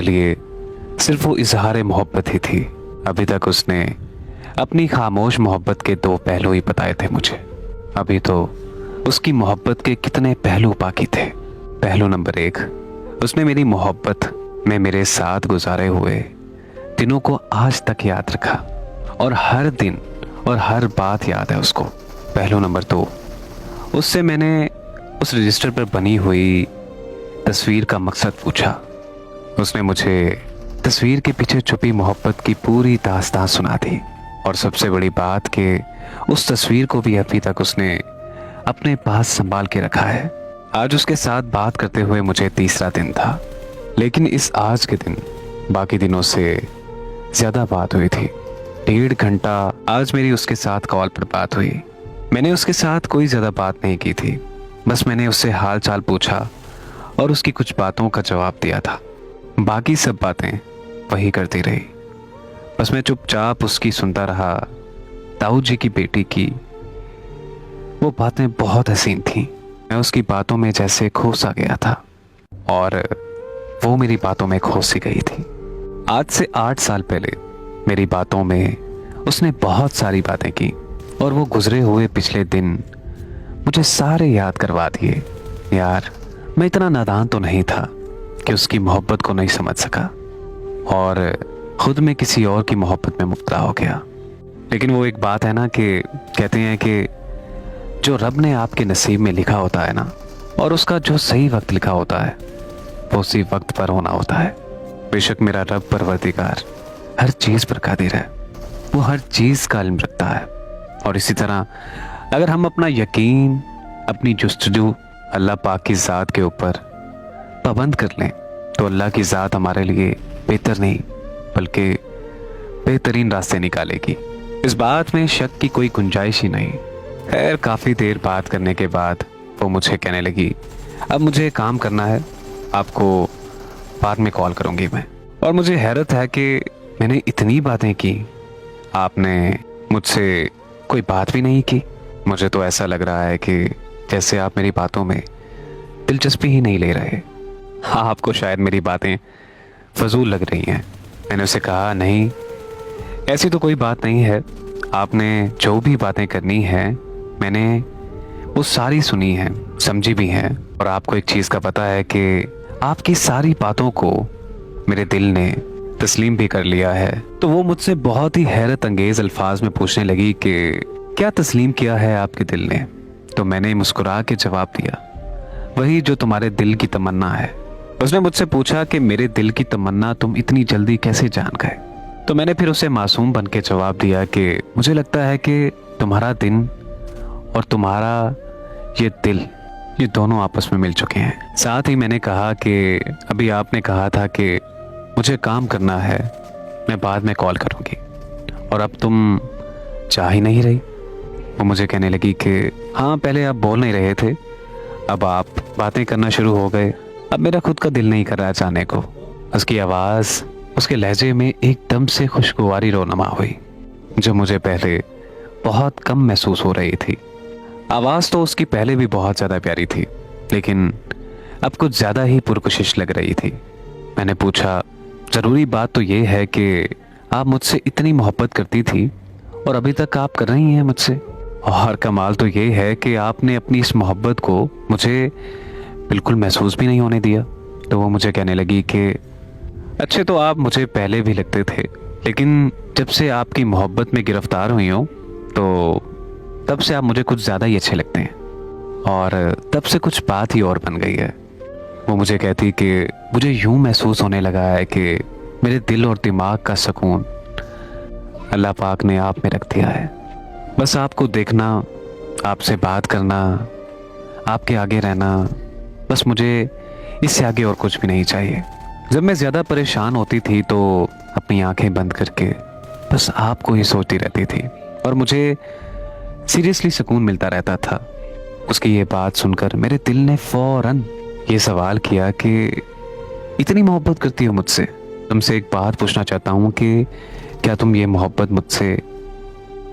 मेरे लिए सिर्फ वो इजहार मोहब्बत ही थी। अभी तक उसने अपनी खामोश मोहब्बत के दो पहलू ही बताए थे मुझे। अभी तो उसकी मोहब्बत के कितने पहलू बाकी थे। पहलू नंबर 1, उसने मेरी मोहब्बत में मेरे साथ गुजारे हुए दिनों को आज तक याद रखा और हर दिन और हर बात याद है उसको। पहलू नंबर 2, उससे मैंने उस रजिस्टर पर बनी हुई तस्वीर का मकसद पूछा। उसने मुझे तस्वीर के पीछे छुपी मोहब्बत की पूरी दास्तान सुना दी। और सबसे बड़ी बात कि उस तस्वीर को भी अभी तक उसने अपने पास संभाल के रखा है। आज उसके साथ बात करते हुए मुझे तीसरा दिन था, लेकिन इस आज के दिन बाकी दिनों से ज्यादा बात हुई थी। 1.5 घंटा आज मेरी उसके साथ कॉल पर बात हुई। मैंने उसके साथ कोई ज्यादा बात नहीं की थी, बस मैंने उससे हाल चाल पूछा और उसकी कुछ बातों का जवाब दिया था। बाकी सब बातें वही करती रही, बस मैं चुपचाप उसकी सुनता रहा। ताऊ जी की बेटी की वो बातें बहुत हसीन थीं। मैं उसकी बातों में जैसे खो सा गया था और वो मेरी बातों में खो सी गई थी। आज से 8 साल पहले मेरी बातों में उसने बहुत सारी बातें की और वो गुजरे हुए पिछले दिन मुझे सारे याद करवा दिए। यार, मैं इतना नादान तो नहीं था कि उसकी मोहब्बत को नहीं समझ सका और खुद में किसी और की मोहब्बत में मुब्तला हो गया। लेकिन वो एक बात है ना कि कहते हैं कि जो रब ने आपके नसीब में लिखा होता है ना, और उसका जो सही वक्त लिखा होता है वो उसी वक्त पर होना होता है। बेशक मेरा रब परवरदिगार हर चीज़ पर कादिर है, वो हर चीज़ का इल्म रखता है। और इसी तरह अगर हम अपना यकीन, अपनी जुस्तजू अल्लाह पाक की ज़ात के ऊपर पाबंद कर लें तो अल्लाह की ज़ात हमारे लिए बेहतर नहीं बल्कि बेहतरीन रास्ते निकालेगी। इस बात में शक की कोई गुंजाइश ही नहीं। खैर, काफ़ी देर बात करने के बाद वो मुझे कहने लगी, अब मुझे काम करना है, आपको बाद में कॉल करूँगी मैं। और मुझे हैरत है कि मैंने इतनी बातें की, आपने मुझसे कोई बात भी नहीं की। मुझे तो ऐसा लग रहा है कि जैसे आप मेरी बातों में दिलचस्पी ही नहीं ले रहे। हाँ, आपको शायद मेरी बातें फजूल लग रही हैं। मैंने उसे कहा, नहीं, ऐसी तो कोई बात नहीं है। आपने जो भी बातें करनी है मैंने वो सारी सुनी है, समझी भी है। और आपको एक चीज़ का पता है कि आपकी सारी बातों को मेरे दिल ने तस्लीम भी कर लिया है। तो वो मुझसे बहुत ही हैरत अंगेज अल्फाज में पूछने लगी कि क्या तस्लीम किया है आपके दिल ने? तो मैंने मुस्कुरा के जवाब दिया, वही जो तुम्हारे दिल की तमन्ना है। उसने मुझसे पूछा कि मेरे दिल की तमन्ना तुम इतनी जल्दी कैसे जान गए? तो मैंने फिर उसे मासूम बन के जवाब दिया कि मुझे लगता है कि तुम्हारा दिन और तुम्हारा ये दिल, ये दोनों आपस में मिल चुके हैं। साथ ही मैंने कहा कि अभी आपने कहा था कि मुझे काम करना है, मैं बाद में कॉल करूँगी, और अब तुम चाह ही नहीं रही। वो मुझे कहने लगी कि हाँ, पहले आप बोल नहीं रहे थे, अब आप बातें करना शुरू हो गए। अब मेरा खुद का दिल नहीं कर रहा जाने को। उसकी आवाज़, उसके लहजे में एकदम से खुशगवारी रोनमा हुई जो मुझे पहले बहुत कम महसूस हो रही थी। आवाज़ तो उसकी पहले भी बहुत ज़्यादा प्यारी थी, लेकिन अब कुछ ज़्यादा ही पुरकशिश लग रही थी। मैंने पूछा, ज़रूरी बात तो ये है कि आप मुझसे इतनी मोहब्बत करती थी और अभी तक आप कर रही हैं मुझसे, और कमाल तो ये है कि आपने अपनी इस मोहब्बत को मुझे बिल्कुल महसूस भी नहीं होने दिया। तो वो मुझे कहने लगी कि अच्छे तो आप मुझे पहले भी लगते थे, लेकिन जब से आपकी मोहब्बत में गिरफ्तार हुई हो तो तब से आप मुझे कुछ ज़्यादा ही अच्छे लगते हैं, और तब से कुछ बात ही और बन गई है। वो मुझे कहती कि मुझे यूं महसूस होने लगा है कि मेरे दिल और दिमाग का सुकून अल्लाह पाक ने आप में रख दिया है। बस आपको देखना, आपसे बात करना, आपके आगे रहना, बस मुझे इससे आगे और कुछ भी नहीं चाहिए। जब मैं ज़्यादा परेशान होती थी तो अपनी आंखें बंद करके बस आपको ही सोचती रहती थी और मुझे सीरियसली सुकून मिलता रहता था। उसकी ये बात सुनकर मेरे दिल ने फौरन ये सवाल किया कि इतनी मोहब्बत करती हो मुझसे, तुमसे एक बात पूछना चाहता हूँ कि क्या तुम ये मोहब्बत मुझसे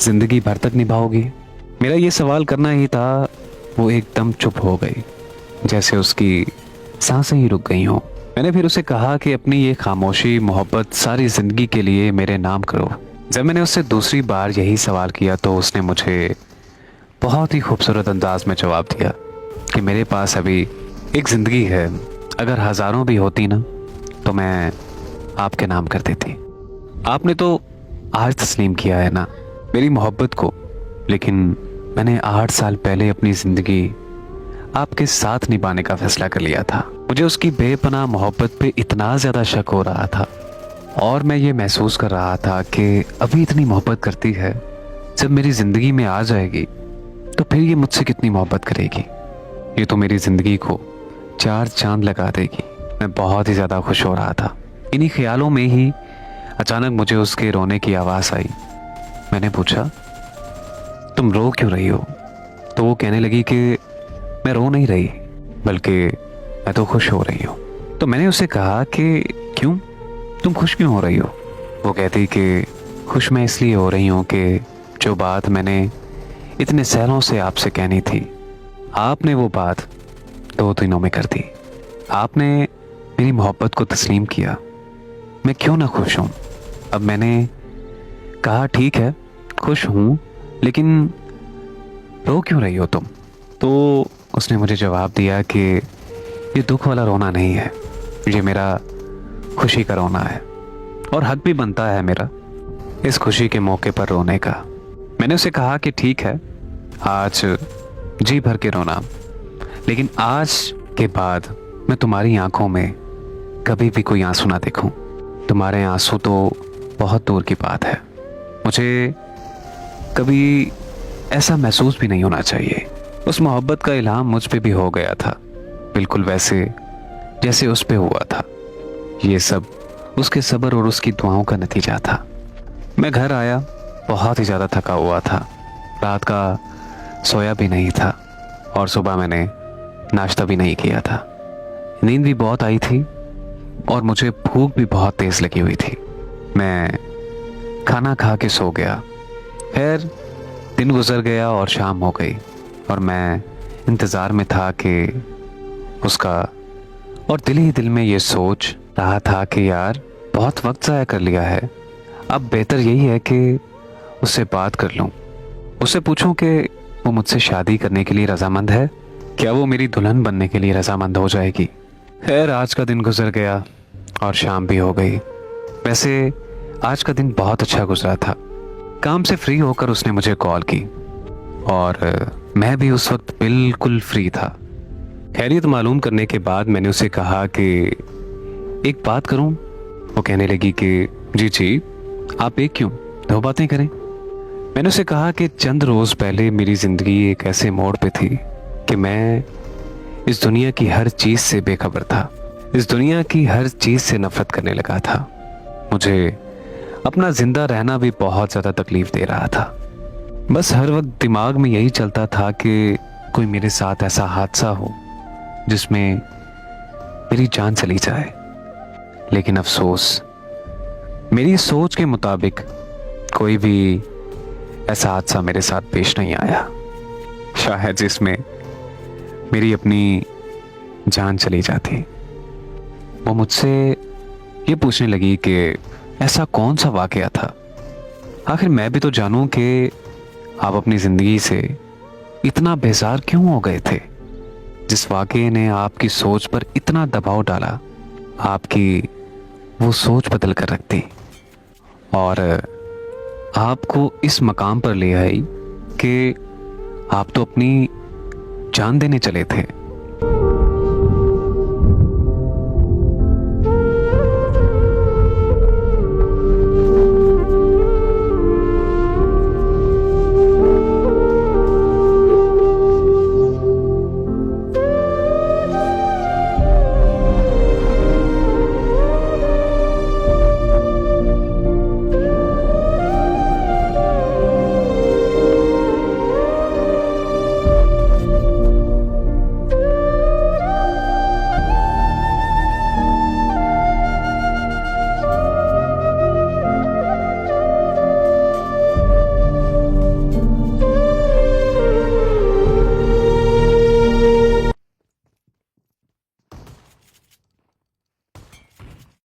ज़िंदगी भर तक निभाओगी? मेरा ये सवाल करना ही था। वो एकदम चुप हो गई, जैसे उसकी सांसें ही रुक गई हों। मैंने फिर उसे कहा कि अपनी ये खामोशी मोहब्बत सारी ज़िंदगी के लिए मेरे नाम करो। जब मैंने उससे दूसरी बार यही सवाल किया तो उसने मुझे बहुत ही खूबसूरत अंदाज में जवाब दिया कि मेरे पास अभी एक ज़िंदगी है, अगर हज़ारों भी होती ना तो मैं आपके नाम कर देती। आपने तो आज तस्लीम किया है ना मेरी मोहब्बत को, लेकिन मैंने 8 साल पहले अपनी ज़िंदगी आपके साथ निभाने का फैसला कर लिया था। मुझे उसकी बेपनाह मोहब्बत पे इतना ज़्यादा शक हो रहा था और मैं ये महसूस कर रहा था कि अभी इतनी मोहब्बत करती है, जब मेरी ज़िंदगी में आ जाएगी तो फिर ये मुझसे कितनी मोहब्बत करेगी। ये तो मेरी ज़िंदगी को 4 चांद लगा देगी। मैं बहुत ही ज़्यादा खुश हो रहा था। इन्हीं ख्यालों में ही अचानक मुझे उसके रोने की आवाज़ आई। मैंने पूछा, तुम रो क्यों रही हो? तो वो कहने लगी कि मैं रो नहीं रही, बल्कि मैं तो खुश हो रही हूँ। तो मैंने उसे कहा कि क्यों, तुम खुश क्यों हो रही हो? वो कहती कि खुश मैं इसलिए हो रही हूँ कि जो बात मैंने इतने सालों से आपसे कहनी थी, आपने वो बात 2 दिनों में कर दी। आपने मेरी मोहब्बत को तस्लीम किया। मैं क्यों ना खुश हूँ। अब मैंने कहा ठीक है खुश हूँ, लेकिन रो क्यों रही हो तुम? तो उसने मुझे जवाब दिया कि ये दुख वाला रोना नहीं है, ये मेरा खुशी का रोना है और हक भी बनता है मेरा इस खुशी के मौके पर रोने का। मैंने उसे कहा कि ठीक है, आज जी भर के रोना, लेकिन आज के बाद मैं तुम्हारी आंखों में कभी भी कोई आंसू ना देखूं। तुम्हारे आंसू तो बहुत दूर की बात है, मुझे कभी ऐसा महसूस भी नहीं होना चाहिए। उस मोहब्बत का इल्हाम मुझ पे भी हो गया था, बिल्कुल वैसे जैसे उस पे हुआ था। ये सब उसके सब्र और उसकी दुआओं का नतीजा था। मैं घर आया, बहुत ही ज़्यादा थका हुआ था, रात का सोया भी नहीं था और सुबह मैंने नाश्ता भी नहीं किया था। नींद भी बहुत आई थी और मुझे भूख भी बहुत तेज़ लगी हुई थी। मैं खाना खा के सो गया। खैर दिन गुजर गया और शाम हो गई और मैं इंतज़ार में था कि उसका, और दिल ही दिल में ये सोच रहा था कि यार बहुत वक्त ज़ाया कर लिया है, अब बेहतर यही है कि उससे बात कर लूँ, उससे पूछूं कि वो मुझसे शादी करने के लिए रजामंद है, क्या वो मेरी दुल्हन बनने के लिए रजामंद हो जाएगी। खैर आज का दिन गुजर गया और शाम भी हो गई। वैसे आज का दिन बहुत अच्छा गुजरा था। काम से फ्री होकर उसने मुझे कॉल की और मैं भी उस वक्त बिल्कुल फ्री था। खैरियत मालूम करने के बाद मैंने उसे कहा कि एक बात करूं। वो कहने लगी कि जी जी, आप एक क्यों, 2 बातें करें। मैंने उसे कहा कि चंद रोज़ पहले मेरी ज़िंदगी एक ऐसे मोड़ पे थी कि मैं इस दुनिया की हर चीज़ से बेखबर था, इस दुनिया की हर चीज़ से नफरत करने लगा था। मुझे अपना जिंदा रहना भी बहुत ज़्यादा तकलीफ दे रहा था। बस हर वक्त दिमाग में यही चलता था कि कोई मेरे साथ ऐसा हादसा हो जिसमें मेरी जान चली जाए। लेकिन अफसोस, मेरी सोच के मुताबिक कोई भी ऐसा हादसा मेरे साथ पेश नहीं आया, शायद जिसमें मेरी अपनी जान चली जाती। वो मुझसे ये पूछने लगी कि ऐसा कौन सा वाकया था, आखिर मैं भी तो जानूं कि आप अपनी ज़िंदगी से इतना बेजार क्यों हो गए थे, जिस वाकये ने आपकी सोच पर इतना दबाव डाला, आपकी वो सोच बदल कर रख दी और आपको इस मकाम पर ले आई कि आप तो अपनी जान देने चले थे।